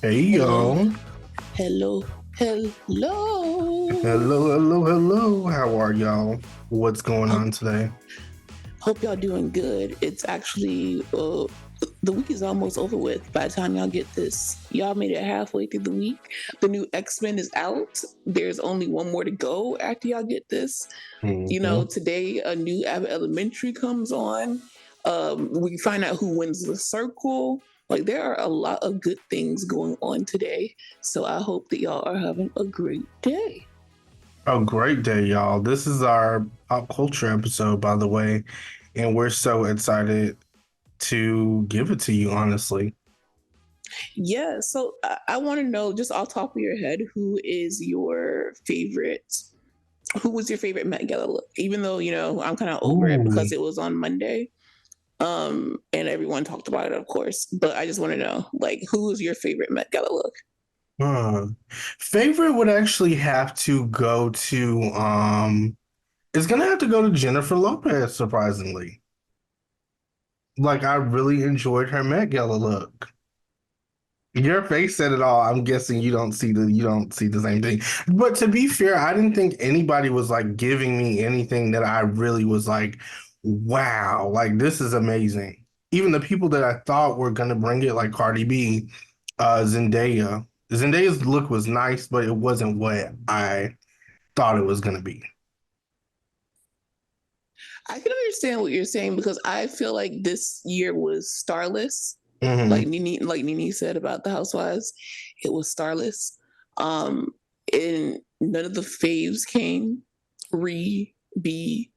Hey Hello, y'all. hello, hello. Hello. How are y'all? What's going Hope on today? hope y'all doing good. It's actually the week is almost over with. By the time y'all get this, y'all made it halfway through the week. The new X-Men is out. There's only one more to go after y'all get this. Hmm. Today a new Abbott Elementary comes on. We find out who wins the circle. Like there are a lot of good things going on today. So I hope that y'all are having a great day. A great day, y'all. This is our pop culture episode, by the way, and we're so excited to give it to you, honestly. Yeah, so I want to know, just off the top of your head, who was your favorite Met Gala look? Even though, I'm kind of over it Ooh. because it was on Monday. And everyone talked about it, of course. But I just want to know, like, who was your favorite Met Gala look? Huh. Favorite would actually have to go to it's gonna have to go to Jennifer Lopez, surprisingly. Like I really enjoyed her Met Gala look. Your face said it all. I'm guessing you don't see the same thing. But to be fair, I didn't think anybody was like giving me anything that I really was like, wow, like this is amazing. Even the people that I thought were gonna bring it, like Cardi B, Zendaya. Zendaya's look was nice, but it wasn't what I thought it was gonna be. I can understand what you're saying because I feel like this year was starless. Hmm. Like Nene said about the Housewives, it was starless. Um, and none of the faves came. Ree, B,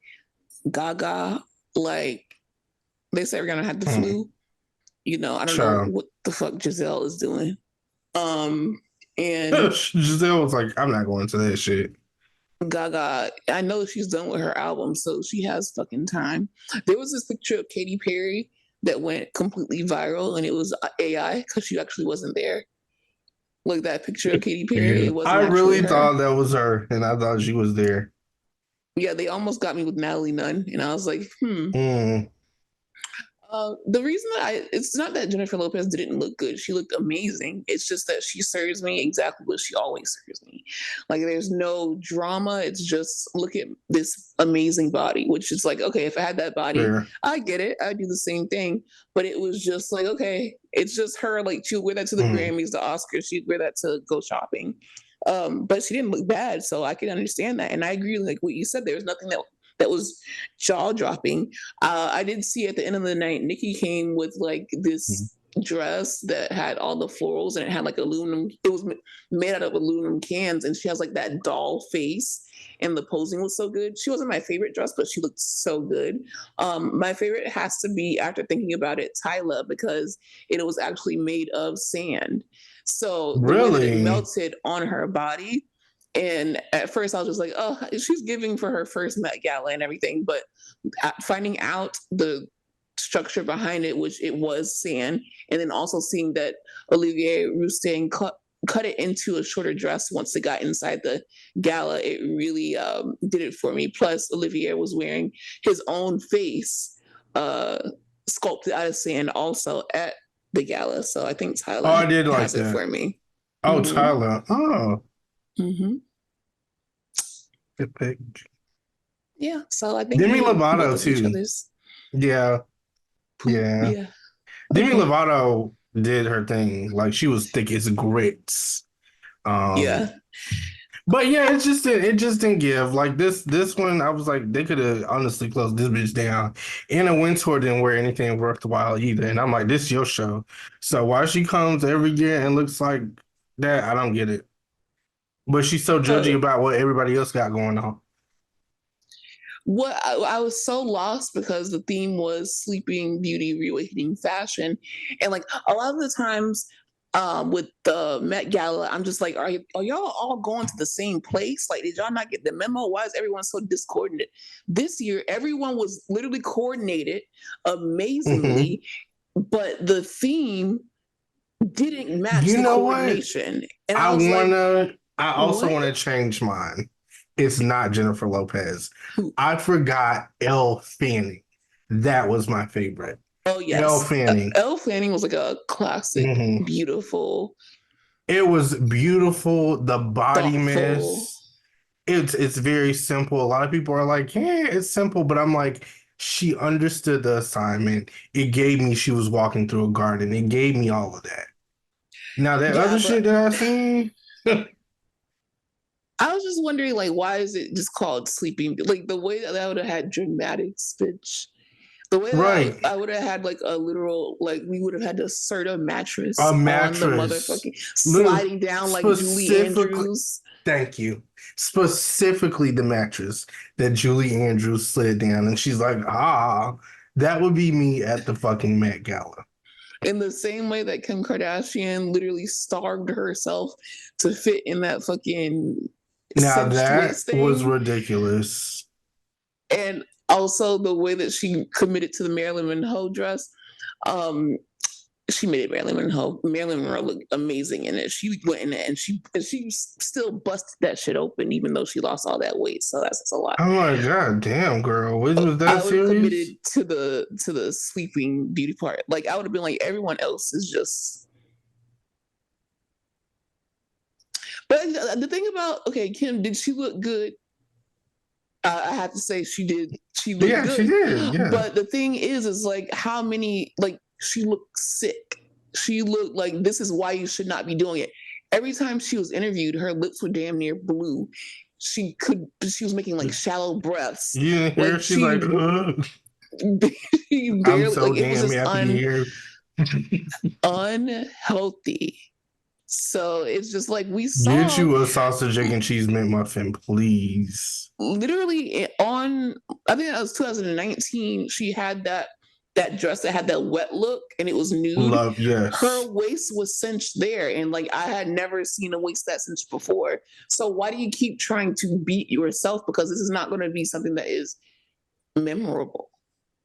Gaga, like they said we're gonna have the Hmm. flu. I don't know So what the fuck Giselle is doing. Um, and Giselle was like, I'm not going to that shit. Gaga, I know she's done with her album, so she has fucking time. There was this picture of Katy Perry that went completely viral, and it was AI because she actually wasn't there. Like that picture of Katy Perry, Yeah, it I wasn't actually really her. thought that was her, and I thought she was there. Yeah, they almost got me with Natalie Nunn, and I was like, hmm. Mm. The reason that it's not that Jennifer Lopez didn't look good. She looked amazing. It's just that she serves me exactly what she always serves me. Like there's no drama. It's just look at this amazing body, which is like, okay, if I had that body, Fair. I get it. I'd do the same thing. But it was just like, okay, it's just her. Like she'll wear that to the Mm. Grammys, the Oscars. She'd wear that to go shopping. But she didn't look bad, so I can understand that. And I agree, like what you said. There was nothing that was jaw dropping. I did see at the end of the night, Nikki came with like Mm. this dress that had all the florals and it had like aluminum. It was made out of aluminum cans, and she has like that doll face. And the posing was so good. She wasn't my favorite dress, but she looked so good. My favorite has to be, after thinking about it, Tyla, because it was actually made of sand. So the way that it Really? melted on her body, and at first I was just like, oh, she's giving for her first Met Gala and everything. But finding out the structure behind it, which it was sand, and then also seeing that Olivier Rousteing cut it into a shorter dress once it got inside the gala, it really did it for me. Plus, Olivier was wearing his own face uh, sculpted out of sand also at the gala. So I think Oh, Tyler I did like has it that. for me. Oh, Mm-hmm. Tyler. Oh, Mm-hmm. good pick. Yeah. So I think Demi we both Lovato of each too. other's. Yeah, yeah. Yeah. Demi Okay. Lovato did her thing. Like she was thick as grits. Yeah. Um, but yeah, it just didn't give. Like this one, I was like, they could have honestly closed this bitch down. Anna Wintour didn't wear anything worthwhile either. And I'm like, this is your show. So why she comes every year and looks like that, I don't get it. But she's so Uh, judgy about what everybody else got going on. I was so lost because the theme was sleeping beauty reawakening fashion, and like a lot of the times with the Met Gala, I'm just like, are y'all all going to the same place? Like, did y'all not get the memo? Why is everyone so discoordinated? This year, everyone was literally coordinated Hmm. amazingly, but the theme didn't match You the know what? coordination, and I I was like, wanna. I also what? want to change mine. It's not Jennifer Lopez. Who? I forgot Elle Fanning. That was my favorite. Oh Elle yes, Fanning. Elle Fanning was like a classic, Hmm. beautiful. It was beautiful. The body thoughtful. miss. It's very simple. A lot of people are like, yeah, it's simple, but I'm like, she understood the assignment. It gave me she was walking through a garden. It gave me all of that. Now that Yeah, other but shit that I seen, I was just wondering, like, why is it just called sleeping? Like the way that I would have had dramatics, bitch. The way that right? I would have had like a literal, like we would have had to assert a A mattress on the mattress, motherfucking little sliding down like Julie specifically. Andrews. Thank you. Specifically the mattress that Julie Andrews slid down, and she's like, ah, that would be me at the fucking Met Gala. In the same way that Kim Kardashian literally starved herself to fit in that fucking Now cinched that waist was thing. ridiculous. And also the way that she committed to the Marilyn Monroe dress. Um, she made it Marilyn Monroe look amazing in it. She went in it and she still busted that shit open, even though she lost all that weight. So that's a lot. I'm like, God damn, girl, was that I would have serious? committed to the sleeping beauty part. Like I would have been like, everyone else is just. But the thing about, okay, Kim, did she look good? I have to say she did. She looked Yeah, she good. did. Yeah. But the thing is like how many, like she looked sick. She looked like this is why you should not be doing it. Every time she was interviewed, her lips were damn near blue. She was making like shallow breaths. You didn't hear? Like She's like, ugh, she I'm barely, so like it was damn just happy here. unhealthy. So it's just like we Get saw you a sausage, egg, and cheese McMuffin, please. literally on, I think that was 2019, she had that dress that had that wet look and it was nude. Love, yes. Her waist was cinched there, and like I had never seen a waist that cinched before. So why do you keep trying to beat yourself? Because this is not going to be something that is memorable.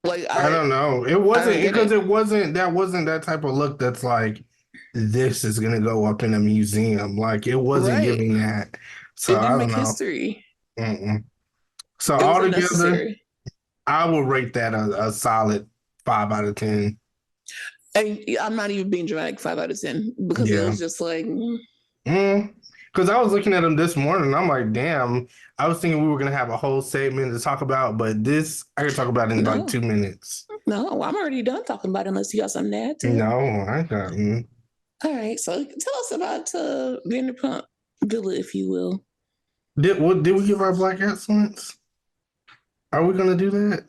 Like I don't know. It I wasn't don't get because it. it wasn't that type of look that's like this is gonna go up in a museum. Like it wasn't Right. giving that. So It I didn't don't make know. history. Mm-mm. So It was altogether, unnecessary. I will rate that a solid 5 out of 10. And I'm not even being dramatic, 5 out of 10, because it Yeah. was just like, Mm. Because I was looking at them this morning and I'm like, damn, I was thinking we were gonna have a whole segment to talk about, but this I could talk about in like no, 2 minutes. no, I'm already done talking about it unless you got something to add to it. No, I got All right, so tell us about Vanderpump Villa, if you will. did we give our black excellence? Are we gonna do that?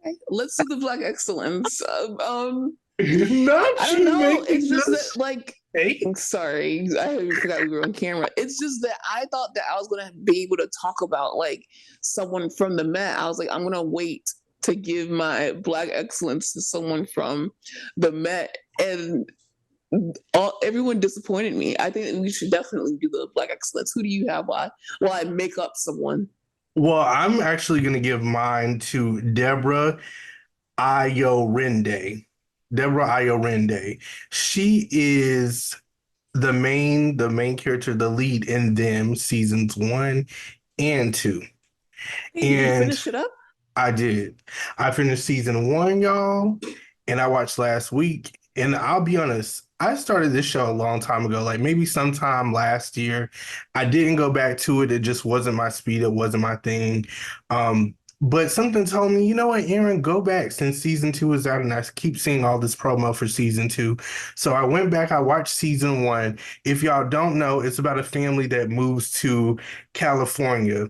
Okay, let's do the Black Excellence. I Not don't you know. It's making just that, us like, hate. sorry, I forgot we were on camera. It's just that I thought that I was gonna be able to talk about like someone from the Met. I was like, I'm gonna wait to give my Black Excellence to someone from the Met, and everyone disappointed me. I think we should definitely do the Black Excellence. Who do you have? While I make up someone. Well, I'm actually gonna give mine to Deborah Ayorinde. Deborah Ayorinde. She is the main character, the lead in them seasons 1 and 2. Hey, did you And finish it up? I did. I finished season 1, y'all, and I watched last week. And I'll be honest, I started this show a long time ago, like maybe sometime last year. I didn't go back to it. It just wasn't my speed. It wasn't my thing. But something told me, you know what, Aaron, go back since season 2 is out, and I keep seeing all this promo for season 2. So I went back, I watched season 1. If y'all don't know, it's about a family that moves to California,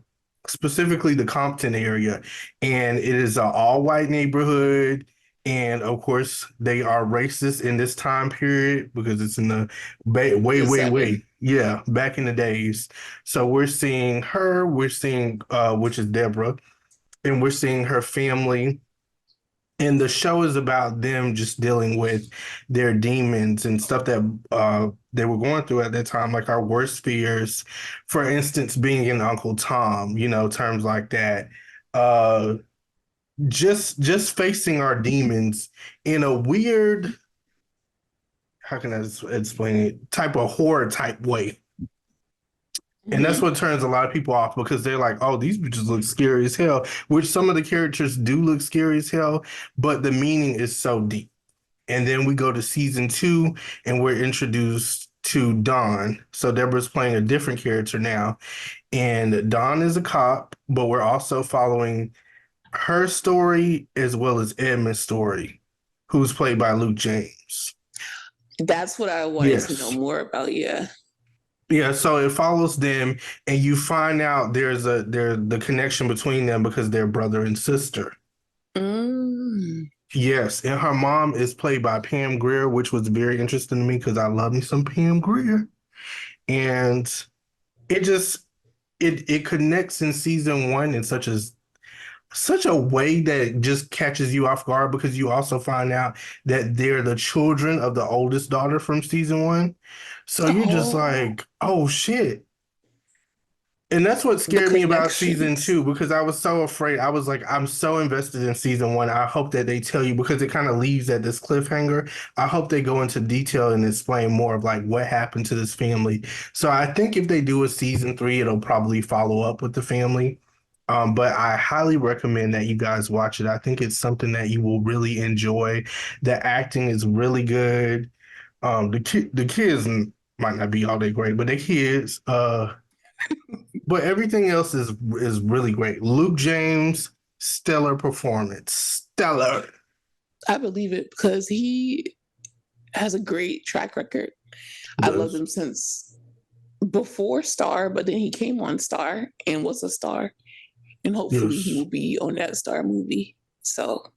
specifically the Compton area, and it is an all-white neighborhood. And of course, they are racist in this time period because it's in the The 70s. yeah, back in the days. So we're seeing her, we're seeing which is Deborah, and we're seeing her family. And the show is about them just dealing with their demons and stuff that they were going through at that time, like our worst fears. For instance, being an Uncle Tom, terms like that. Uh, just facing our demons in a weird, how can I explain it, type of horror type way. And that's Mm-hmm. what turns a lot of people off because they're like, oh, these bitches look scary as hell, which some of the characters do look scary as hell, but the meaning is so deep. And then we go to season 2 and we're introduced to Dawn. So Deborah's playing a different character now. And Dawn is a cop, but we're also following her story as well as Edmund's story, who's played by Luke James. That's what I wanted to know Yes. more about. Yeah. Yeah, so it follows them and you find out there's the connection between them because they're brother and sister. Mm. Yes, and her mom is played by Pam Grier, which was very interesting to me because I love me some Pam Grier. And it just it connects in season one in such a way that it just catches you off guard because you also find out that they're the children of the oldest daughter from season one. So you're just Oh, like, oh shit. And that's what the scared me about season connections. two because I was so afraid. I was like, I'm so invested in season one. I hope that they tell you because it kind of leaves at this cliffhanger. I hope they go into detail and explain more of like what happened to this family. So I think if they do a season three, it'll probably follow up with the family. But I highly recommend that you guys watch it. I think it's something that you will really enjoy. The acting is really good. The kids might not be all that great, but the kids, but everything else is really great. Luke James, stellar performance. Stellar. I believe it because he has a great track record. I loved Does. him since before Star, but then he came on Star and was a star. And hopefully he will Yes. be on that Star movie. So,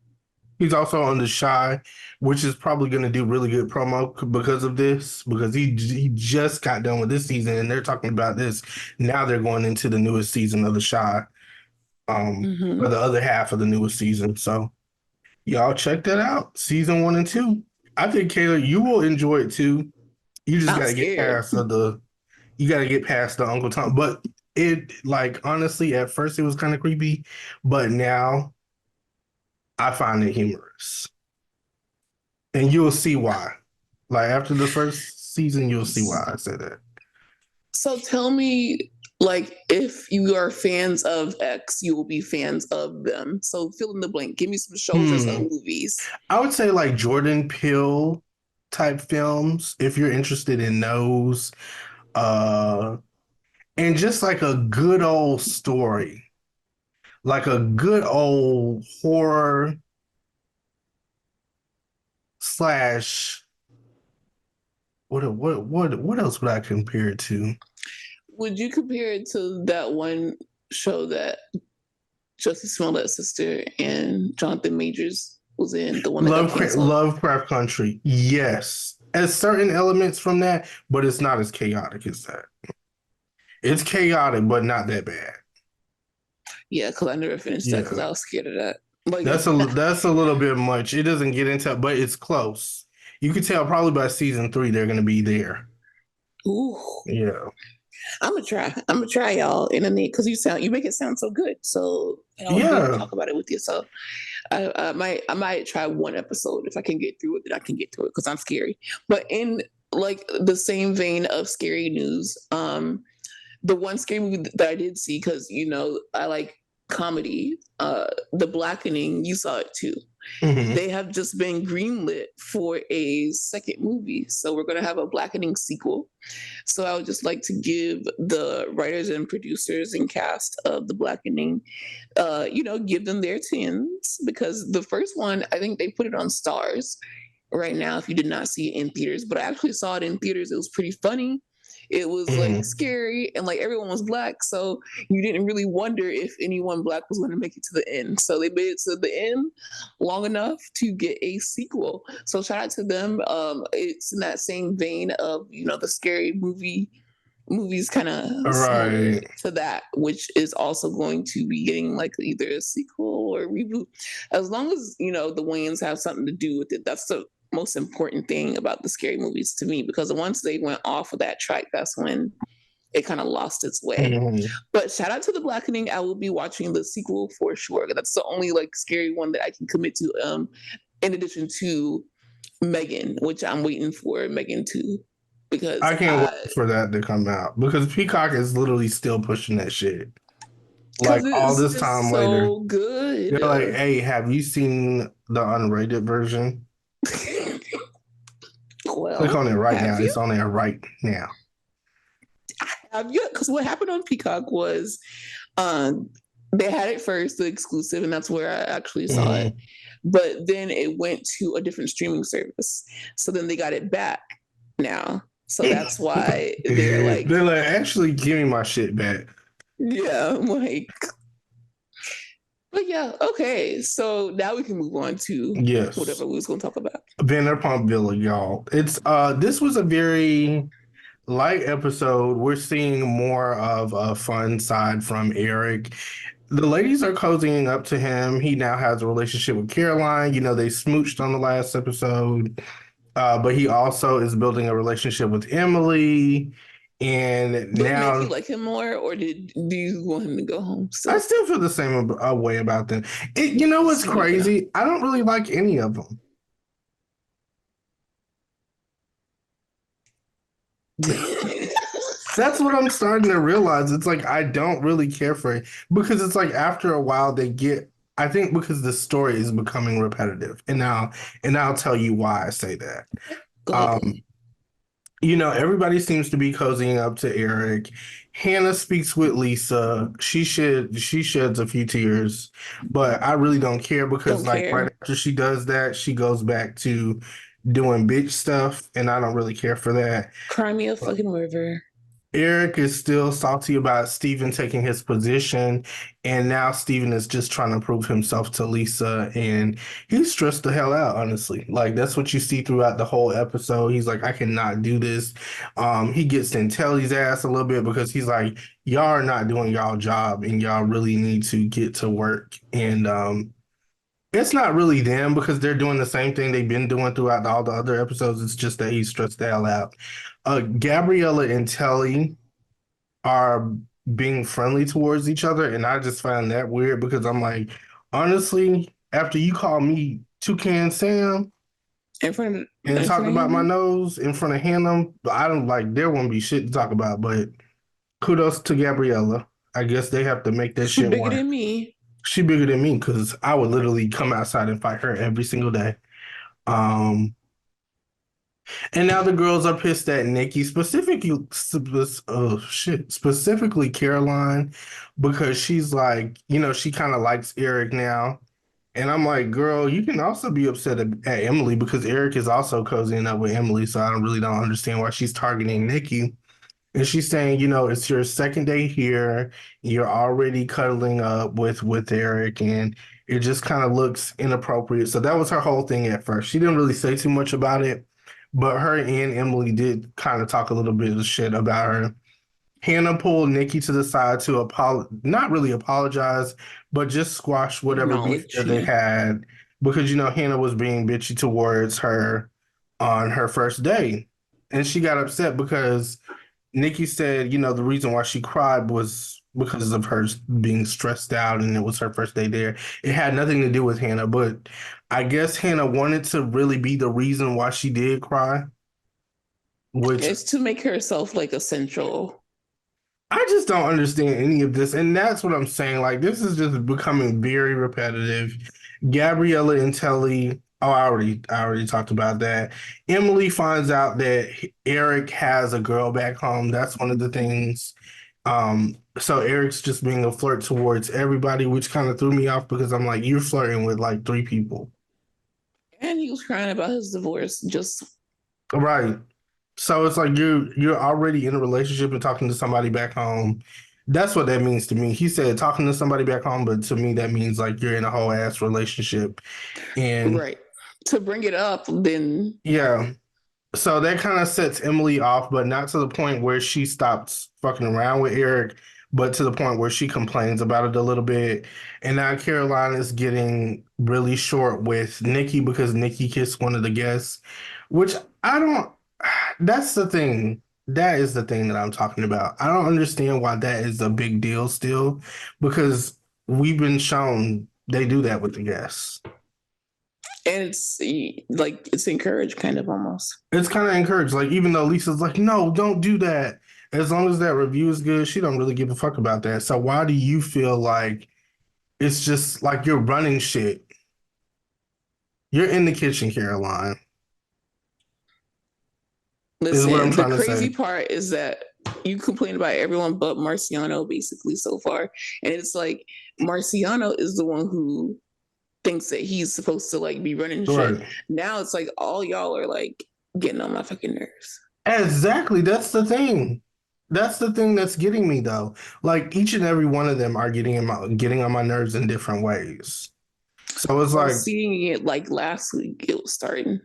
He's also on The Shy, which is probably going to do really good promo because of this, because he just got done with this season and they're talking about this. Now they're going into the newest season of The Shy, or mhm. the other half of the newest season. So y'all check that out. Season one and two. I think Kayla, you will enjoy it too. You just I'm gotta get scared. past the you gotta get past the Uncle Tom. But it like honestly, at first it was kind of creepy, but now I find it humorous. And you'll see why. Like after the first season, you'll see why I said that. So tell me, like, if you are fans of X, you will be fans of them. So fill in the blank. Give me some shows or Hmm. some movies. I would say like Jordan Peele type films, if you're interested in those. Uh and just like a good old story. Like a good old horror slash what else would I compare it to? Would you compare it to that one show that Jussie Smollett's sister and Jonathan Majors was in, the one that got canceled? Lovecraft Country. Yes. As certain elements from that, but it's not as chaotic as that. It's chaotic, but not that bad. Yeah, because I never finished that because Yeah. I was scared of that. Like, That's a little bit much. It doesn't get into it, but it's close. You can tell probably by season three they're gonna be there. ooh, Yeah. I'm gonna try. I'm gonna try, y'all. And then because you make it sound so good, so I dare to Yeah. talk about it with you. So I might try one episode if I can get through it. Then I can get through it because I'm scary. But in like the same vein of scary news, the one scary movie that I did see because I like comedy, The Blackening. You saw it too. Hmm. They have just been greenlit for a second movie, so we're going to have a Blackening sequel. So I would just like to give the writers and producers and cast of The Blackening, give them their tins because the first one, I think they put it on Stars right now if you did not see it in theaters, but I actually saw it in theaters. It was pretty funny. It was like Hmm. scary and like everyone was black, so you didn't really wonder if anyone black was going to make it to the end. So they made it to the end long enough to get a sequel. So shout out to them. It's in that same vein of the scary movies kind of All similar right. to that, which is also going to be getting like either a sequel or a reboot. As long as the Wayans have something to do with it, that's the most important thing about the scary movies to me, because once they went off of that track, that's when it kind of lost its way. Mhm. But shout out to The Blackening. I will be watching the sequel for sure. That's the only like scary one that I can commit to. In addition to Megan, which I'm waiting for Megan 2 because I can't wait for that to come out because Peacock is literally still pushing that shit. Like all it's this just time later, so good. they're like, "Hey, have you seen the unrated version?" Click well, on it right now. have you? It's on there right now. Have you? Because what happened on Peacock was um, they had it first, the exclusive, and that's where I actually saw it. Mhm. But then it went to a different streaming service. So then they got it back now. So that's why they're like, They're like, actually, give me my shit back. yeah, like, but yeah, okay. So now we can move on to Yes. whatever we was going to talk about. Vanderpump Villa, y'all. It's this was a very light episode. We're seeing more of a fun side from Eric. The ladies are cozying up to him. He now has a relationship with Caroline. You know, they smooched on the last episode. But he also is building a relationship with Emily. And Do it make you now like him more, or do you want him to go home I still? still feel the same way about them. You know what's Same here. crazy? I don't really like any of them. That's what I'm starting to realize. It's like I don't really care for it because it's like after a while they get. I think because the story is becoming repetitive, and I'll tell you why I say that. Go ahead. Um, you know, everybody seems to be cozying up to Eric. Hannah speaks with Lisa. She sheds a few tears, but I really don't care because Don't like right care. after she does that, she goes back to doing bitch stuff, and I don't really care for that. Cry me a fucking river. Eric is still salty about Steven taking his position, and now Steven is just trying to prove himself to Lisa, and he's stressed the hell out, honestly. Like that's what you see throughout the whole episode. He's like, I cannot do this. He gets in Telly's ass a little bit because he's like, y'all are not doing y'all job, and y'all really need to get to work. And it's not really them because they're doing the same thing they've been doing throughout all the other episodes. It's just that he's stressed the hell out. Gabriella and Telly are being friendly towards each other, and I just find that weird because I'm like, honestly, after you call me Toucan Sam and In talk front of about my him. nose in front of Hannah, I don't like there won't be shit to talk about. But kudos to Gabriella. I guess they have to make that She shit bigger work. than me. She bigger than me because I would literally come outside and fight her every single day. Um, And now the girls are pissed at Nikki, specifically Caroline, because she's like, you know, she kind of likes Eric now. And I'm like, girl, you can also be upset at Emily because Eric is also cozying up with Emily. So I don't understand why she's targeting Nikki. And she's saying, you know, it's your second day here. You're already cuddling up with Eric, and it just kind of looks inappropriate. So that was her whole thing at first. She didn't really say too much about it, but her and Emily did kind of talk a little bit of shit about her. Hannah pulled Nikki to the side to not really apologize, but just squash whatever beef Acknowledge that they you. had because you know Hannah was being bitchy towards her on her first day, and she got upset because Nikki said, you know, the reason why she cried was because of her being stressed out and it was her first day there. It had nothing to do with Hannah, but I guess Hannah wanted to really be the reason why she did cry, which It's to make herself like essential. I just don't understand any of this. And that's what I'm saying. Like, this is just becoming very repetitive. Gabriella and Telly, oh, I already talked about that. Emily finds out that Eric has a girl back home. That's one of the things. So Eric's just being a flirt towards everybody, which kind of threw me off because I'm like, you're flirting with like three people. And he was crying about his divorce. Just Right. So it's like you're already in a relationship and talking to somebody back home. That's what that means to me. He said talking to somebody back home, but to me that means like you're in a whole ass relationship. And right. To bring it up, then yeah, so that kind of sets Emily off, but not to the point where she stops fucking around with Eric, but to the point where she complains about it a little bit. And now Caroline is getting really short with Nikki because Nikki kissed one of the guests, which I don't, that's the thing. That is the thing that I'm talking about. I don't understand why that is a big deal still because we've been shown they do that with the guests. and it's like it's encouraged kind of almost. It's kind of encouraged. Like, even though Lisa's like, no, don't do that. As long as that review is good, she don't really give a fuck about that. So why do you feel like it's just like you're running shit? You're in the kitchen, Caroline. is what I'm Listen, the trying to crazy say. part is that you complain about everyone but Marciano basically so far. And it's like Marciano is the one who thinks that he's supposed to like be running shit. Right. Now it's like all y'all are like getting on my fucking nerves. Exactly. That's the thing. That's the thing that's getting me though. Like each and every one of them are getting on my nerves in different ways. So it's Well, like, seeing it like last week, it was starting.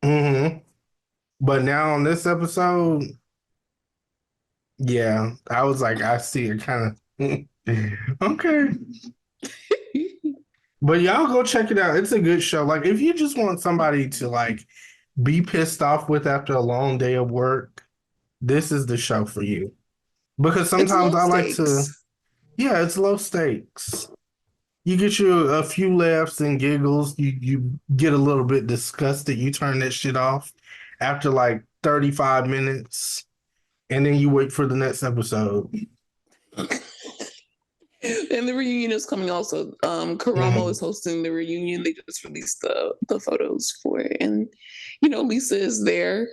mm-hmm. But now on this episode, yeah, I was like, I see it kind of okay. But y'all go check it out. It's a good show. Like if you just want somebody to like be pissed off with after a long day of work, this is the show for you. Because It's sometimes low I like to, stakes. yeah, it's low stakes. You get you a few laughs and giggles. You get a little bit disgusted. You turn that shit off after like 35 minutes, and then you wait for the next episode. And the reunion is coming also. Karamo Mhm. is hosting the reunion. They just released the photos for it. And Lisa is there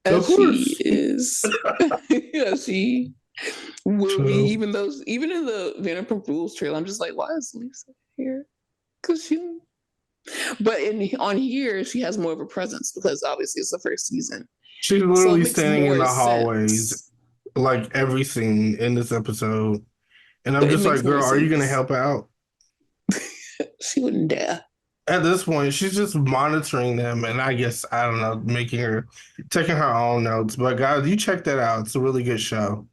Of as she course. is as she will be, True. even in the Vanderpump Rules trailer, I'm just like, why is Lisa here? Because but on here she has more of a presence because obviously it's the first season, She's so it literally makes standing in more the hallways, sense. like every scene in this episode. And I'm It just makes like, more girl, are you gonna sense. help out? She wouldn't dare. At this point, she's just monitoring them, and I guess I don't know, taking her own notes. But guys, you check that out. It's a really good show.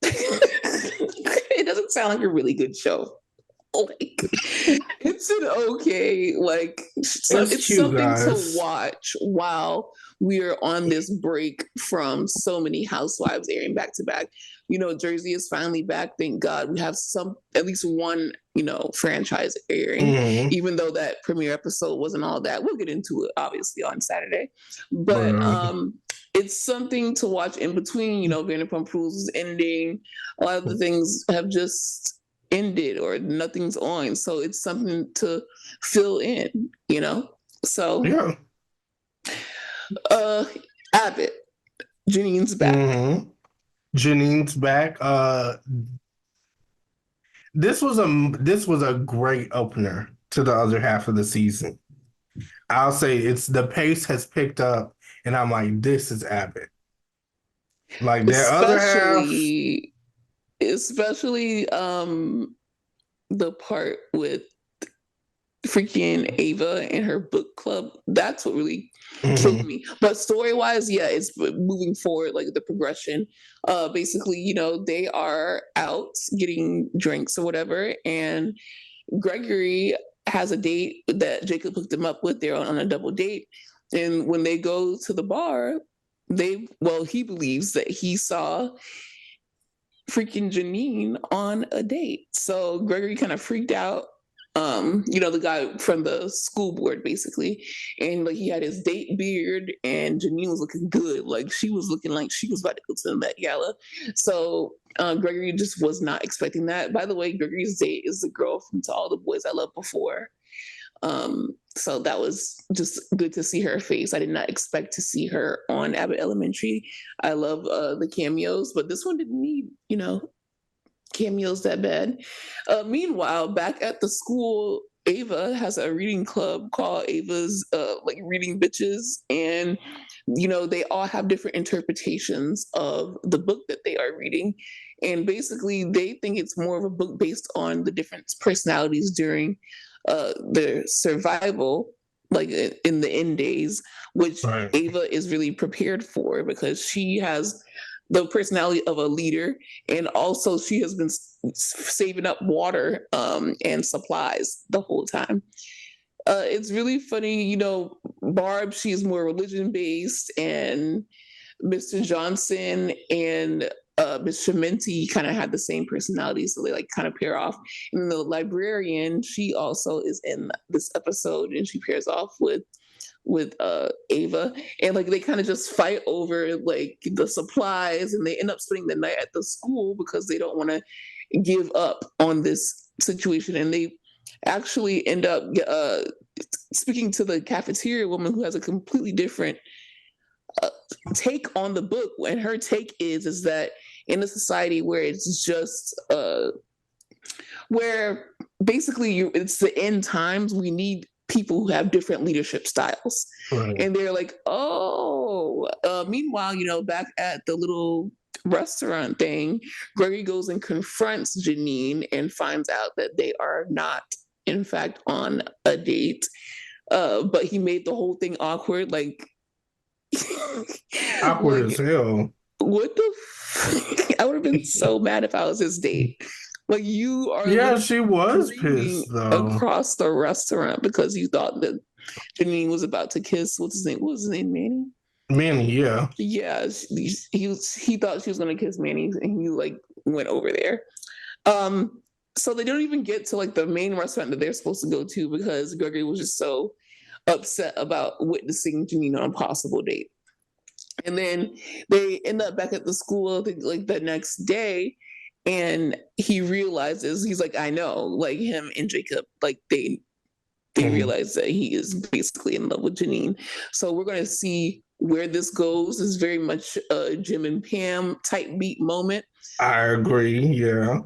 It doesn't sound like a really good show. Like it's an okay, like, so It's it's cute, something to guys. watch while we are on this break from so many housewives airing back to back. Jersey is finally back, thank God. We have at least one franchise airing, Hmm. even though that premiere episode wasn't all that. We'll get into it obviously on Saturday, but But it's something to watch in between. Vanderpump Rules is ending. A lot of the things have just ended or nothing's on, so it's something to fill in. So yeah. uh Abbott, Janine's back. Hmm. Janine's back. This was a great opener to the other half of the season. I'll say it's the pace has picked up, and I'm like, this is Abbott. Like their other half. Especially the part with freaking Ava and her book club. That's what really killed Hmm. me. But story wise, yeah, it's moving forward, like the progression. Basically, they are out getting drinks or whatever, and Gregory has a date that Jacob hooked him up with. They're on a double date. And when they go to the bar, he believes that he saw freaking Janine on a date. So Gregory kind of freaked out. The guy from the school board basically. And like he had his date beard and Janine was looking good. Like she was looking like she was about to go to the Met Gala. So Gregory just was not expecting that. By the way, Gregory's date is the girl from To All the Boys I Loved Before. So that was just good to see her face. I did not expect to see her on Abbott Elementary. I love the cameos, but this one didn't need, cameos that bad. Meanwhile, back at the school, Ava has a reading club called Ava's like Reading Bitches, and they all have different interpretations of the book that they are reading, and basically they think it's more of a book based on the different personalities during their survival, like in the end days, which Right. Ava is really prepared for because she has the personality of a leader, and also she has been saving up water and supplies the whole time. It's really funny, Barb, she's more religion based, and Mr. Johnson and Miss Shementi kind of had the same personality, so they like kind of pair off. And the librarian, she also is in this episode, and she pairs off with Ava, and like they kind of just fight over like the supplies, and they end up spending the night at the school because they don't want to give up on this situation, and they actually end up speaking to the cafeteria woman who has a completely different uh, take on the book. And her take is that in a society where it's just where basically it's the end times, we need people who have different leadership styles. Right. And they're like, oh, meanwhile, back at the little restaurant thing, Gregory goes and confronts Janine and finds out that they are not, in fact, on a date. But he made the whole thing awkward. Like, Awkward as like hell. what the I would have been so mad if I was his date. Like, you are Yeah, literally she was screaming pissed though. across the restaurant because you thought that Janine was about to kiss, what's his name? What was his name? Manny? Manny, yeah. Yeah, he thought she was gonna kiss Manny, and he like went over there. So they don't even get to like the main restaurant that they're supposed to go to because Gregory was just so upset about witnessing Janine on a possible date. And then they end up back at the school, I think, like the next day, and he realizes, he's like, I know, like him and Jacob, like they Mhm. realize that he is basically in love with Janine. So we're going to see where this goes. It's very much a Jim and Pam type beat moment. I agree, yeah.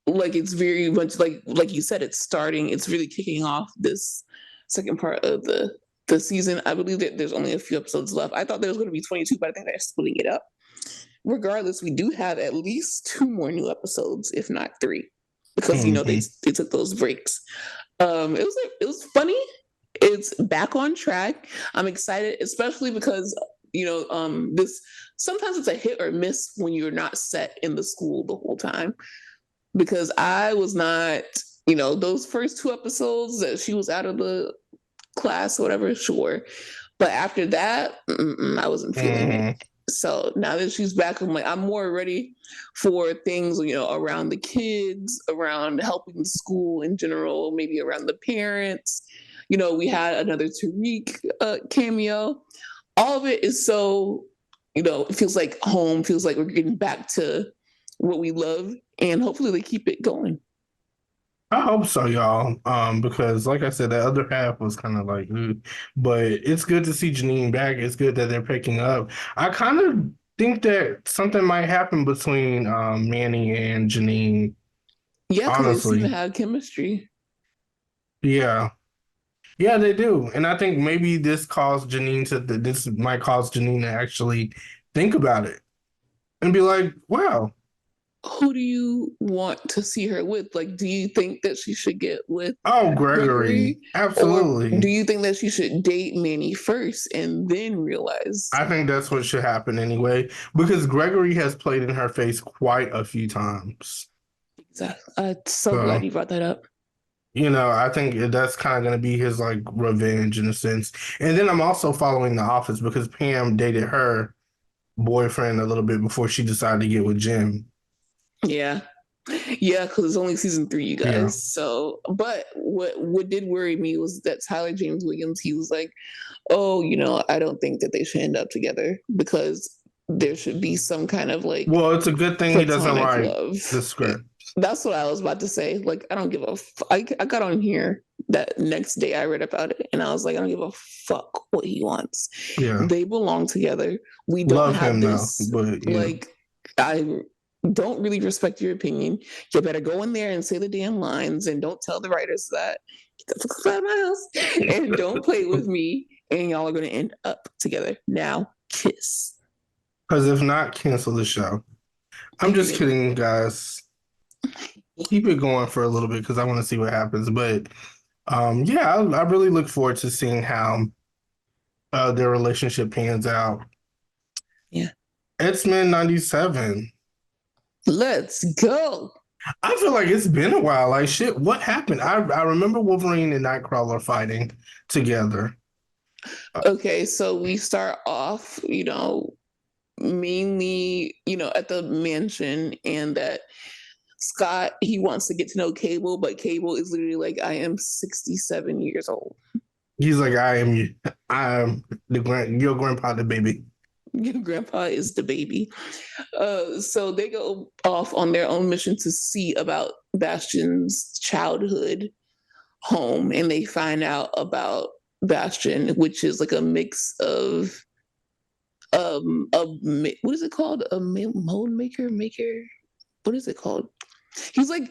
Like, it's very much like you said, it's starting, it's really kicking off this second part of the season. I believe that there's only a few episodes left. I thought there was going to be 22, but I think they're splitting it up. Regardless, we do have at least 2 more new episodes, if not 3, because Mhm. they took those breaks. It was funny. It's back on track. I'm excited, especially because this sometimes it's a hit or miss when you're not set in the school the whole time. Because I was not, those first 2 episodes that she was out of the class or whatever, sure. But after that, I wasn't feeling it. Mhm. So now that she's back, I'm more ready for things, around the kids, around helping the school in general, maybe around the parents. We had another Tariq cameo. All of it is so, it feels like home, feels like we're getting back to what we love, and hopefully they keep it going. I hope so, y'all. Because like I said, the other half was kind of like, but it's good to see Janine back. It's good that they're picking up. I kind of think that something might happen between Manny and Janine. Yeah, because they seem to Honestly, have chemistry. yeah, yeah, they do, and I think maybe this might cause Janine to actually think about it and be like, wow. Who do you want to see her with? Like, do you think that she should get with Oh, Gregory, Gregory? Or do absolutely. you think that she should date Manny first and then realize? I think that's what should happen anyway, because Gregory has played in her face quite a few times. Exactly. I'm so glad So, you brought that up. I think that's kind of going to be his like revenge in a sense. And then I'm also following The Office because Pam dated her boyfriend a little bit before she decided to get with Jim. Yeah. Yeah, because it's only season 3, you Yeah. guys. So, but what did worry me was that Tyler James Williams, he was like, oh, I don't think that they should end up together because there should be some kind of like Well, it's a good thing he doesn't platonic write love. the script. That's what I was about to say. Like, I don't give a I got on here that next day I read about it and I was like, I don't give a fuck what he wants. Yeah. They belong together. We don't Love have him though, this. but yeah. Like, I don't really respect your opinion. You better go in there and say the damn lines and don't tell the writers that. Get the fuck out of my house and don't play with me. And y'all are going to end up together. Now, kiss. Because if not, cancel the show. I'm Thank you just very much. kidding, guys. Keep it going for a little bit because I want to see what happens. But yeah, I really look forward to seeing how their relationship pans out. Yeah. X-Men 97. Let's go. I feel like it's been a while. Like shit, what happened? I remember Wolverine and Nightcrawler fighting together. Okay, so we start off, mainly, at the mansion, and that Scott, he wants to get to know Cable, but Cable is literally like, I am 67 years old. He's like, I am your grandpa, the baby. Your grandpa is the baby. So they go off on their own mission to see about Bastion's childhood home, and they find out about Bastion, which is like a mix of what is it called? Mold maker. What is it called? He's like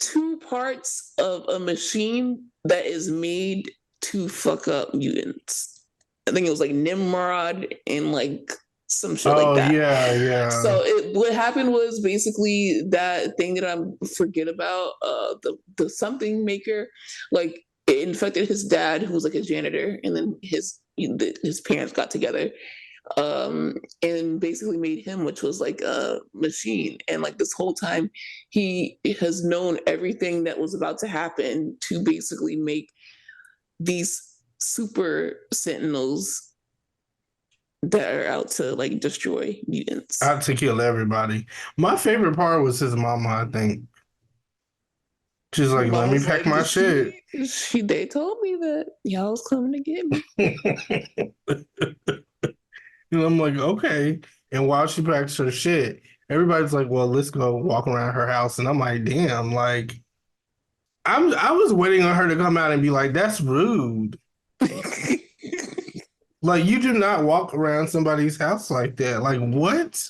two parts of a machine that is made to fuck up mutants. I think it was like Nimrod and like some shit like Oh that. yeah, yeah. So what happened was basically that thing that I forget about, the something maker, like it infected his dad, who was like a janitor, and then his parents got together, and basically made him, which was like a machine. And like this whole time, he has known everything that was about to happen to basically make these super sentinels that are out to like destroy I mutants. had to kill everybody. My favorite part was his mama, I think. She's like, let Mom me was pack like, my shit. they told me that y'all was coming to get me. And I'm like, okay. And while she packs her shit, everybody's like, well, let's go walk around her house. And I'm like, damn, like I was waiting on her to come out and be like, that's rude. Like you do not walk around somebody's house like that. Like what?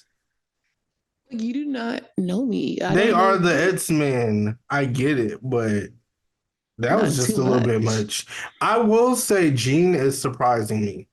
You do not know me. I They don't know are the you. X-Men. I get it, but that was Not just too a little bit much. much. I will say Jean is surprising me.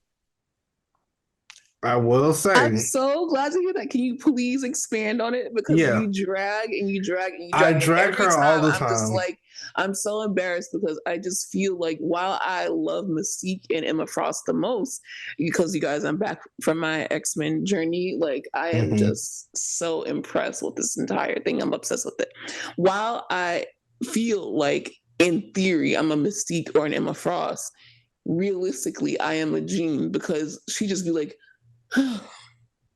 I will I'm say, so glad to hear that. Can you please expand on it? Because yeah, you drag and you drag and you I drag. And drag every her all time the I'm just time. like, I'm so embarrassed because I just feel like while I love Mystique and Emma Frost the most, because you guys, I'm back from my X-Men journey. Like, I am Hmm. just so impressed with this entire thing. I'm obsessed with it. While I feel like, in theory, I'm a Mystique or an Emma Frost, realistically, I am a Jean because she just be like,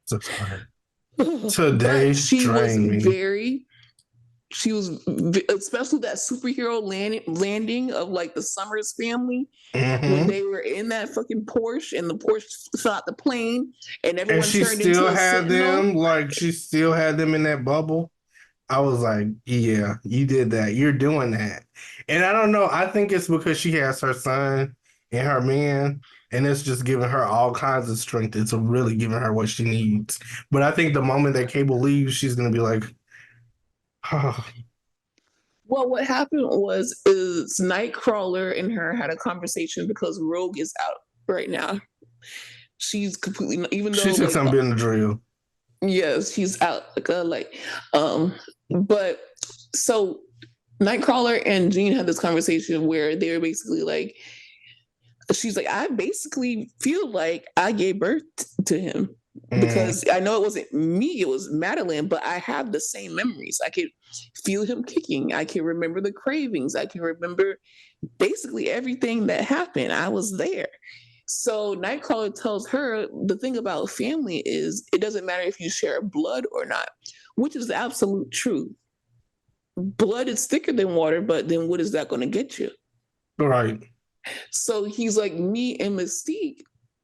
So sorry. but Today drained me. she was especially that superhero landing of like the Summers family when Hmm. they were in that fucking Porsche and the Porsche shot the plane and And everyone she turned into still a had sentinel. them, like she still had them in that bubble. I was like, yeah, you did that. You're doing that. And I don't know. I think it's because she has her son and her man, and it's just giving her all kinds of strength. It's really giving her what she needs. But I think the moment that Cable leaves, she's gonna be like, oh, Well, what happened was is Nightcrawler and her had a conversation because Rogue is out right now. She's completely, even she though took like some Benadryl. yes, she's out um but so Nightcrawler and Jean had this conversation where they were basically like, she's like, I basically feel like I gave birth to him Mm. because I know it wasn't me, it was Madeline, but I have the same memories. I could feel him kicking. I can remember the cravings. I can remember basically everything that happened. I was there. So Nightcrawler tells her the thing about family is it doesn't matter if you share blood or not, which is the absolute truth. Blood is thicker than water, but then what is that going to get you? Right. So he's like, me and Mystique,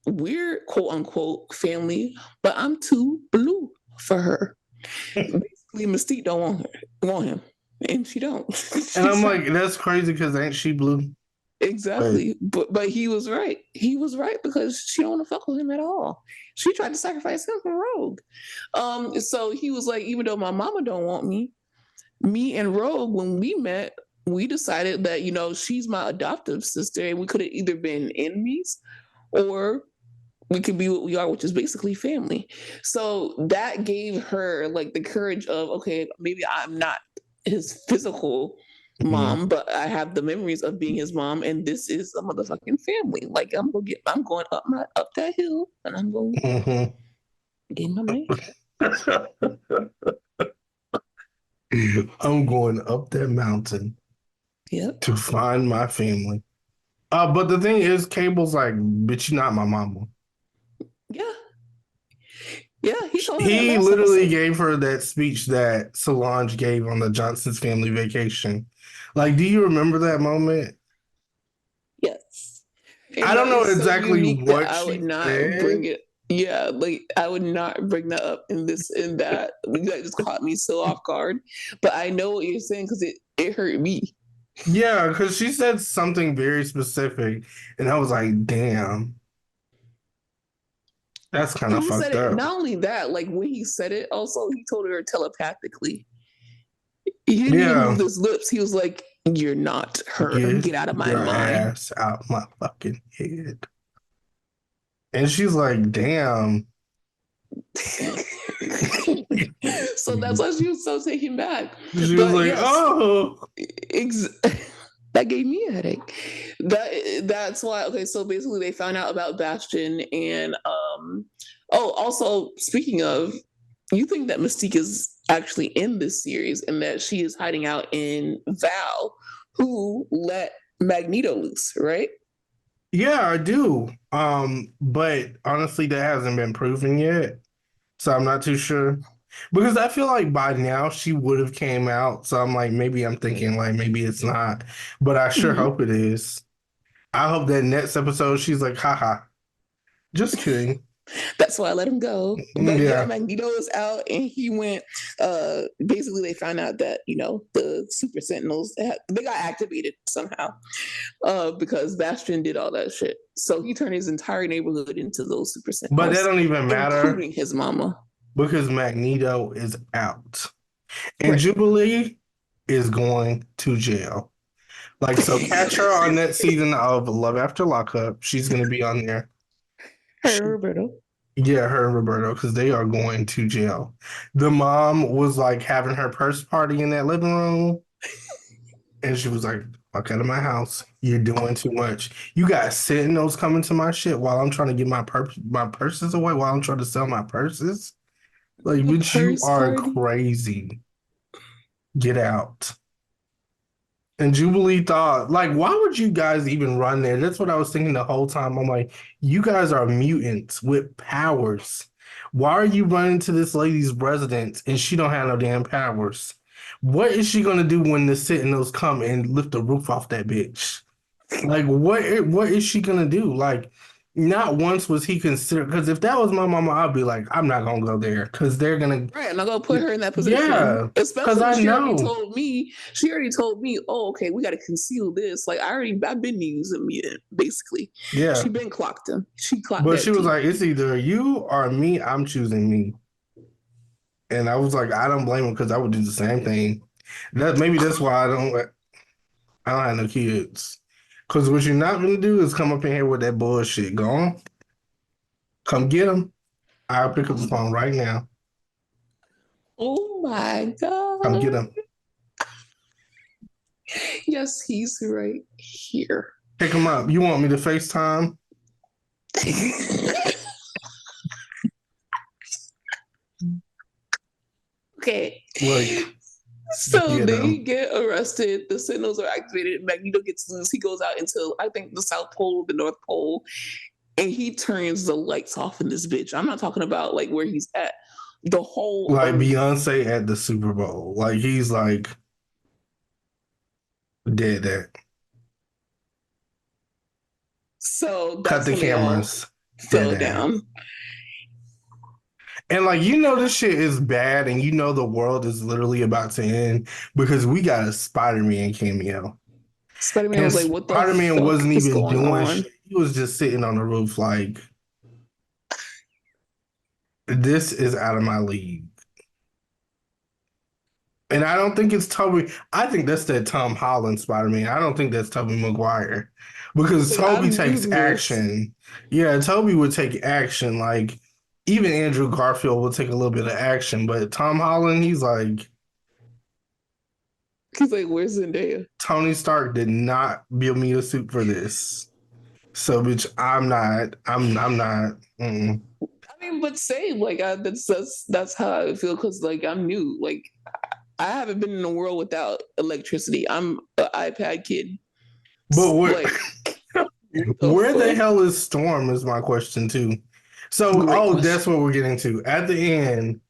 we're quote unquote family, but I'm too blue for her. And Basically, Mystique don't want him, and she don't. I'm She's like, not. that's crazy because ain't she blue? But Exactly, but he was right. He was right because she don't want to fuck with him at all. She tried to sacrifice him for Rogue. So he was like, even though my mama don't want me, me and Rogue, when we met, we decided that she's my adoptive sister, and we could have either been enemies or we could be what we are, which is basically family. So that gave her like the courage of, okay, maybe I'm not his physical mhm. mom, but I have the memories of being his mom, and this is a motherfucking family. Like I'm going up that hill, and I'm going Mhm. to get my man. I'm going up that mountain Yep. to find my family. But the thing is, Cable's like, bitch, you're not my mama. Yeah. Yeah. He told her that He last literally episode. gave her that speech that Solange gave on the Johnson's family vacation. Like, do you remember that moment? Yes. I And don't that know is so exactly unique that what I would she not bring said. it. Yeah, like I would not bring that up in this and that. That just caught me so off guard. But I know what you're saying because it hurt me. Yeah, because she said something very specific, and I was like, damn. That's kind And of he said fucked it. up. Not only that, like when he said it, also he told her telepathically. He didn't even Yeah. move his lips. He was like, "You're not her. Get Get out of my your mind." ass out my fucking head. And she's like, damn. So that's why she was so taken back. She was But like, yes, oh. ex- that gave me a headache. That's why. Okay, so basically they found out about Bastion, and oh, also speaking of, you think that Mystique is actually in this series and that she is hiding out in Val, who let Magneto loose, right? Yeah, I do. But honestly, that hasn't been proven yet. So I'm not too sure. Because I feel like by now she would have came out. So I'm like, maybe I'm thinking like maybe it's not. But I sure Mhm. hope it is. I hope that next episode she's like, haha, just kidding. That's why I let him go. But yeah, Yeah. Magneto is out and he went basically they found out that, the super sentinels they got activated somehow because Bastion did all that shit. So he turned his entire neighborhood into those super But that sentinels, don't even matter including his mama. because Magneto is out. And Right. Jubilee is going to jail. Like, so catch her on that season of Love After Lockup. She's going to be on there. Hey, Roberto. Yeah, her and Roberto, because they are going to jail. The mom was like having her purse party in that living room, and she was like, fuck out of my house. You're doing too much. You got sentinels coming to my shit while I'm trying to get my purses away, while I'm trying to sell my purses. Like, A bitch, you purse are party. crazy. Get out. And Jubilee thought, like, why would you guys even run there? That's what I was thinking the whole time. I'm like, you guys are mutants with powers. Why are you running to this lady's residence and she don't have no damn powers? What is she gonna do when the Sentinels come and lift the roof off that bitch? Like, what is she gonna do? Like, not once was he considered. Because if that was my mama, I'd be like, I'm not gonna go there because they're gonna. Right, I'm not gonna put her in that position. Yeah, because Especially when I she already know. told me. She already told me, "Oh, okay, we got to conceal this." Like I've been using it basically. She Yeah. been clocked him. She clocked But she that was T. like, it's either you or me. I'm choosing me. And I was like, I don't blame him because I would do the same thing. That's why I don't have no kids. Because what you're not gonna do is come up in here with that bullshit. Go on, come get them. I'll pick up the phone right now. Oh my Come get god! them. Yes, he's right here. Pick them up. You want me to FaceTime? Okay. Like, So get they them. get arrested. The signals are activated. Magneto gets loose. He goes out into, I think, the South Pole, the North Pole, and he turns the lights off in this bitch. I'm not talking about like where he's at. The whole Like Earth. Beyonce at the Super Bowl. Like he's like dead. That So cut that's the when they all cameras. Dead fell ass. down. And like this shit is bad, and the world is literally about to end because we got a Spider-Man cameo. Spider-Man And was like, "What the Spider-Man fuck wasn't is even going doing on?" shit. He was just sitting on the roof like, this is out of my league. And I don't think it's Toby. I think that's that Tom Holland Spider-Man. I don't think that's Toby Maguire. Because Like, Toby I'm takes using this. action. Yeah, Toby would take action. Like, even Andrew Garfield would take a little bit of action. But Tom Holland, he's like, He's like, "Where's Zendaya?" Tony Stark did not build me a suit for this. So, bitch, I'm not. I'm not. Mm. I mean, but same. Like, that's how I feel because like I'm new. Like, I haven't been in a world without electricity. I'm an iPad kid. But Like, what the where the fuck? hell is Storm is my question too. So, Great that's question. what we're getting to. At the end,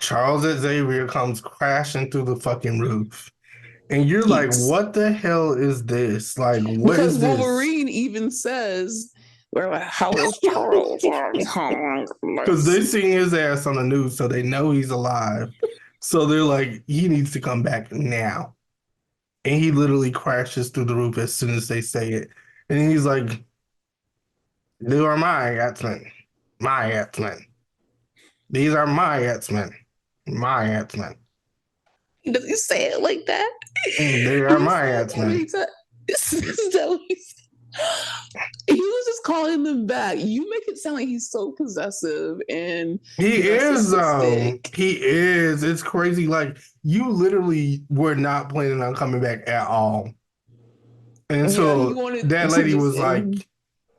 Charles Xavier comes crashing through the fucking roof. And you're like, Yes. what the hell is this? Like, what Because is this? Wolverine even says, "Well, how is Charles?" Because they seen his ass on the news, so they know he's alive. So they're like, he needs to come back now. And he literally crashes through the roof as soon as they say it. And he's like, "They are my X-Men." My X-Men. These are my X-Men. My X-Men. Does he say it like that? They are He my said that X-Men. many times. Is that what he said? He was just calling them back. You make it sound like he's so possessive and He is narcissistic. he is. It's crazy. Like you literally were not planning on coming back at all. And Yeah, he so wanted that to lady just was like,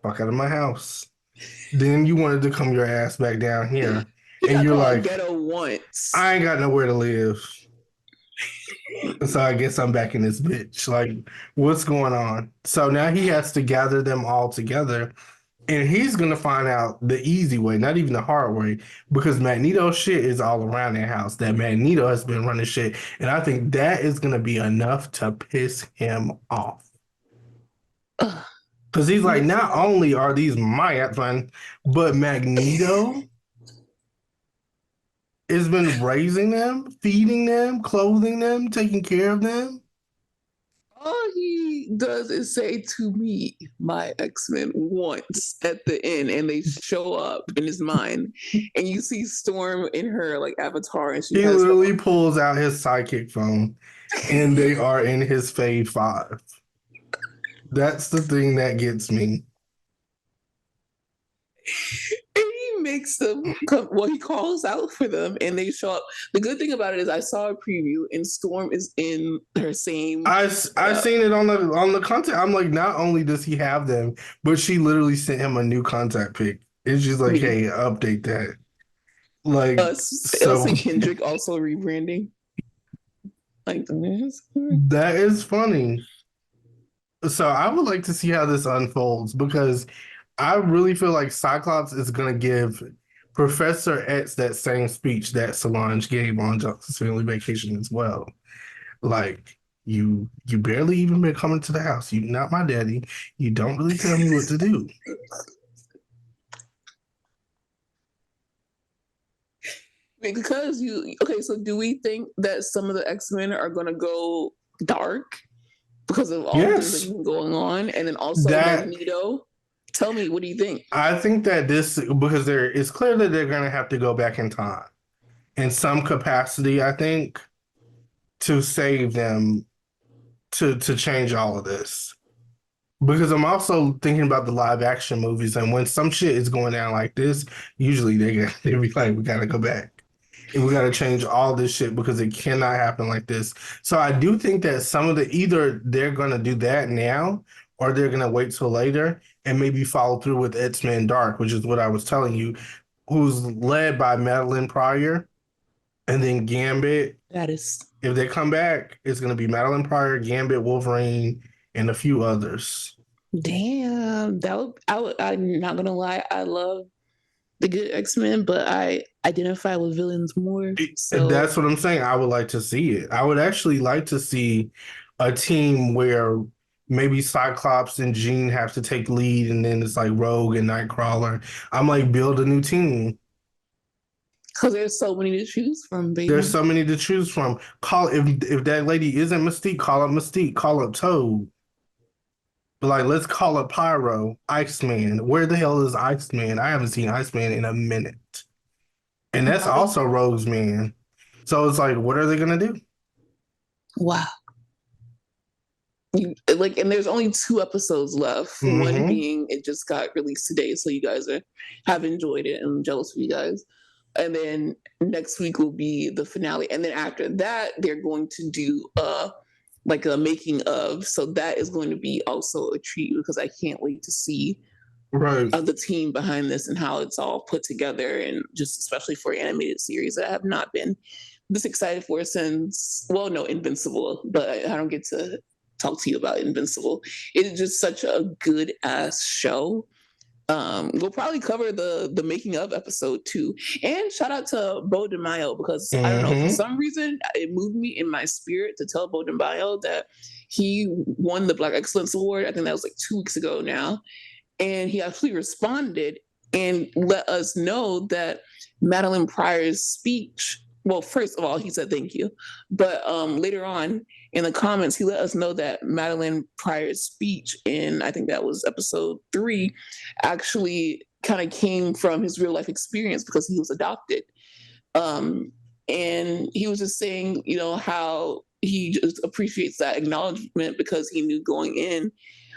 fuck out of my house. Then you wanted to come your ass back down here. he And got you're called like, ghetto once. I ain't got nowhere to live. So I guess I'm back in this bitch. Like, what's going on? So now he has to gather them all together. And he's gonna find out the easy way, not even the hard way, because Magneto shit is all around that house. That Magneto has been running shit. And I think that is gonna be enough to piss him off. Ugh, Because he's like, this not man. only are these my X-Men, but Magneto has been raising them, feeding them, clothing them, taking care of them. All he does is say to me, my X-Men once at the end, and they show up in his mind. And you see Storm in her like avatar, and she He has her literally pulls out his psychic phone and they are in his Fave 5. That's the thing that gets me. and he makes them come, well, he calls out for them and they show up. The good thing about it is I saw a preview and Storm is in her same I seen it on the content. I'm like, not only does he have them, but she literally sent him a new contact pic. It's just like, me. hey, update that. Like, Us so and Kendrick also rebranding. Like that is funny. So I would like to see how this unfolds because I really feel like Cyclops is going to give Professor X that same speech that Solange gave on Justice Family Vacation as well. Like you barely even been coming to the house. You not my daddy. You don't really tell me what to do. because you okay, so do we think that some of the X-Men are gonna go dark because of all the things that Yes, have been going on? And then also that Magneto. Tell me, what do you think? I think that this because there it's clear that they're going to have to go back in time in some capacity. I think to save them to change all of this. Because I'm also thinking about the live action movies, and when some shit is going down like this, usually they be like, we gotta go back and we gotta change all this shit because it cannot happen like this. So I do think that some of the either they're gonna do that now or they're gonna wait till later and maybe follow through with X-Men Dark, which is what I was telling you, who's led by Madeline Pryor and then Gambit. That is If they come back, it's gonna be Madeline Pryor, Gambit, Wolverine, and a few others. damn. I'm not gonna lie, I love the good X-Men, but I identify with villains more. So That's what I'm saying. I would like to see it. I would actually like to see a team where maybe Cyclops and Jean have to take lead, and then it's like Rogue and Nightcrawler. I'm like, build a new team. because there's so many to choose from, There's baby. so many to choose from. Call if that lady isn't Mystique, call up Mystique, call up Toad. But like, let's call up Pyro, Iceman. Where the hell is Iceman? I haven't seen Iceman in a minute, and that's Not a also Rogue's man. So it's like, what are they gonna do? wow. Like, and there's only 2 episodes left. One Mm-hmm. being it just got released today, so you guys have enjoyed it, and I'm jealous of you guys. And then next week will be the finale, and then after that they're going to do like a making of. So that is going to be also a treat because I can't wait to see Right. the team behind this and how it's all put together, and just especially for animated series that I have not been this excited for since, well, no, Invincible, but I don't get to talk to you about Invincible. It is just such a good ass show. We'll probably cover the making of episode 2. And shout out to Bo DeMaio because I don't know, for Mm-hmm. some reason it moved me in my spirit to tell Bo DeMaio that he won the Black Excellence Award. I think that was like 2 weeks ago now. And he actually responded and let us know that Madeline Pryor's speech, well, first of all, he said thank you. But later on in the comments, he let us know that Madeline Pryor's speech in, I think that was episode 3, actually kind of came from his real life experience because he was adopted. And he was just saying, you know, how he just appreciates that acknowledgement because he knew going in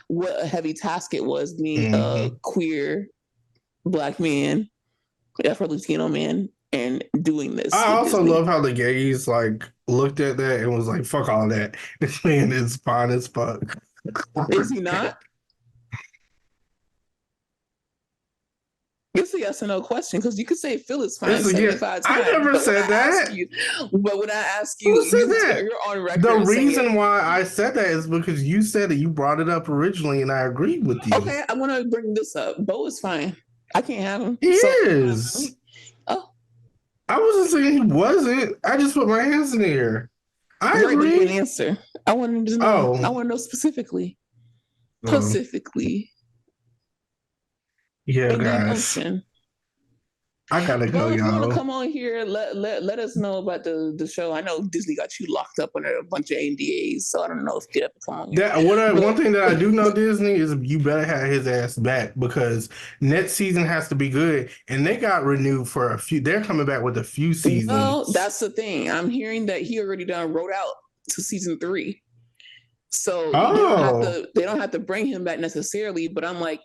what a heavy task it was being a queer Black man, Afro-Latino man, and doing this. I with also Disney. love how the gays like looked at that and was like, "Fuck all that. This man is fine as fuck." Is he not? It's a yes or no question because you could say Phil is fine It's a yes. 75 I times. never said that. But when I ask you, Who said that? you're on record. The saying reason it. why I said that is because you said it. You brought it up originally, and I agreed with you. Okay, I want to bring this up. Bo is fine. I can't have him. He So, is. oh, I wasn't saying he wasn't. I just put my hands in the air. I right, but you agree. didn't answer. I want to know. Oh. I want to know specifically. Oh. Specifically. Yeah, And then guys. Ocean. I gotta go, Well, if you want to y'all. come on here, let us know about the show. I know Disney got you locked up under a bunch of NDAs, so I don't know if you ever come on here. One thing that I do know, Disney, is you better have his ass back because next season has to be good, and they got renewed for a few. They're coming back with a few seasons. Well, that's the thing. I'm hearing that he already wrote out to season 3, so they don't have to bring him back necessarily. But I'm like,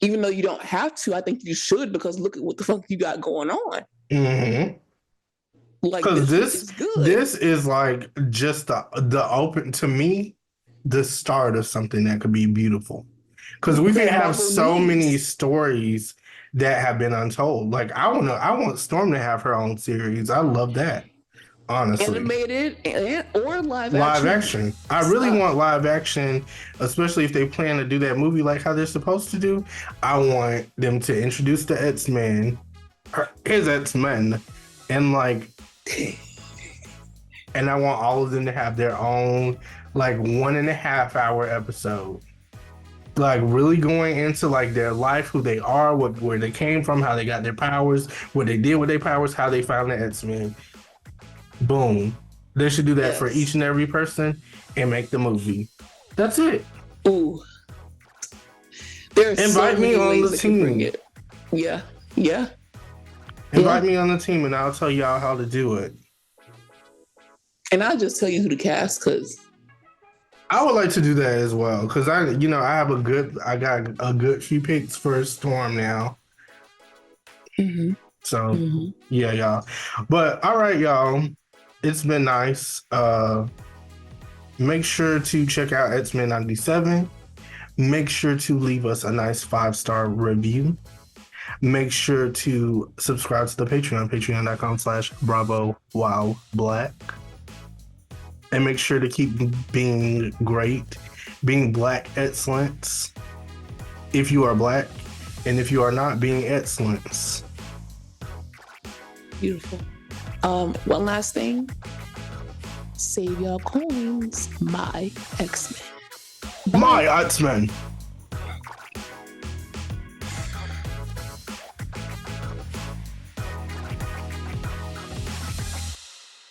even though you don't have to, I think you should because look at what the fuck you got going on. Mm-hmm. Like because this is like just the open to me the start of something that could be beautiful because we can have so many stories that have been untold. Like I want Storm to have her own series. I love that, honestly. Animated or live action. I really want live action, especially if they plan to do that movie like how they're supposed to do. I want them to introduce the X-Men, his X-Men, and like, and I want all of them to have their own like 1.5 hour episode. Like really going into like their life, who they are, where they came from, how they got their powers, what they did with their powers, how they found the X-Men. Boom. They should do that for each and every person and make the movie. That's it. Ooh. There's Invite me on the team. Yeah. Invite me on the team and I'll tell y'all how to do it. And I'll just tell you who to cast because I would like to do that as well because I got a good few picks for Storm now. Mm-hmm. So yeah, y'all. But all right, y'all. It's been nice. Make sure to check out X-Men 97. Make sure to leave us a nice 5-star review. Make sure to subscribe to the Patreon, patreon.com/BravoWowBlack. And make sure to keep being great, being Black excellence. If you are Black, and if you are not, being excellence. Beautiful. One last thing. Save your coins, my X-Men. My X-Men.